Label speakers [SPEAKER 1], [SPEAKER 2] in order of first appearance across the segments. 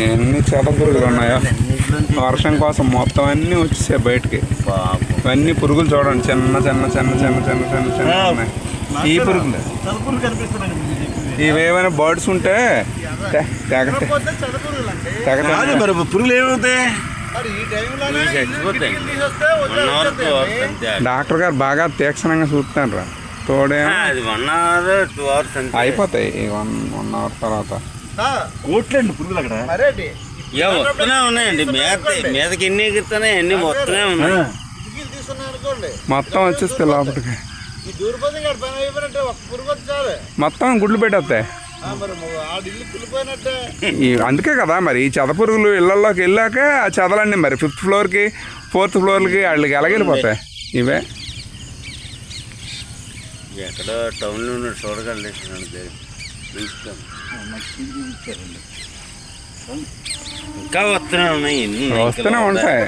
[SPEAKER 1] ఎన్ని చెత్త పురుగులు ఉన్నాయో వర్షం కోసం మొత్తం అన్నీ వచ్చేసాయి బయటికి. ఇవన్నీ పురుగులు చూడండి, చిన్న చిన్న చిన్న చిన్న చిన్న చిన్న చిన్న ఉన్నాయి. ఈ పురుగులు ఇవేమైనా బర్డ్స్ ఉంటే
[SPEAKER 2] పురుగులు ఏమవుతాయి?
[SPEAKER 1] డాక్టర్ గారు బాగా తీక్షణంగా చూస్తున్నారు రా. తోడే అయిపోతాయి 1 అవర్ తర్వాత.
[SPEAKER 2] కోట్లండి పురుగులు అక్కడ
[SPEAKER 3] వస్తూనే ఉన్నాయండి. మీదకి ఎన్ని ఎగుతున్నాయి, ఎన్ని వస్తూనే ఉన్నాయి.
[SPEAKER 1] మొత్తం వచ్చేస్తే లోపలికి మొత్తం గుడ్లు పెట్టేస్తాయి. అందుకే కదా మరి ఈ చెద పురుగులు ఇళ్లలోకి వెళ్ళాక ఆ చెదలన్నీ మరి 5th ఫ్లోర్కి 4th ఫ్లోర్కి వాళ్ళకి ఎలాగెళ్ళిపోతాయి. ఇవే
[SPEAKER 3] ఎక్కడో టౌన్లో చూడగలండి. ఇంకా వస్తూనే ఉన్నాయి,
[SPEAKER 1] వస్తూనే ఉంటాయి.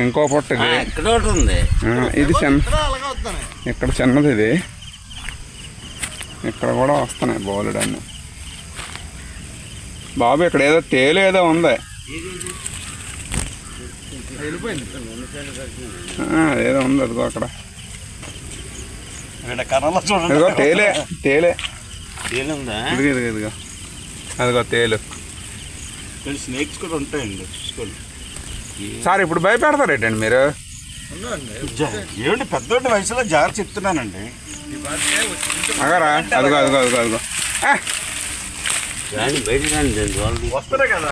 [SPEAKER 1] ఇంకో పొట్టకి
[SPEAKER 3] ఎక్కడ ఒకటి ఉంది.
[SPEAKER 1] ఇది చిన్న, ఇక్కడ చిన్నది, ఇది ఇక్కడ కూడా వస్తున్నాయి బోలెడన్ని. బాబు ఇక్కడ ఏదో తేలు ఏదో ఉంది, ఏదో ఉంది అదిగో అక్కడ. ఇదిగో తేలే తేలే
[SPEAKER 3] ఉందా?
[SPEAKER 1] ఇదిగో ఇదిగో ఇదిగో అదిగో తేలు.
[SPEAKER 2] స్నేక్స్ కూడా ఉంటాయండి.
[SPEAKER 1] సార్ ఇప్పుడు భయపెడతారేటండి మీరు?
[SPEAKER 2] ఏమండి పెద్దోడి వయసులో జాగ్రత్త చెప్తున్నానండి.
[SPEAKER 1] అగరా అదిగో అదిగో అదిగో అదిగో
[SPEAKER 3] బయట
[SPEAKER 2] వస్తున్నాయి కదా.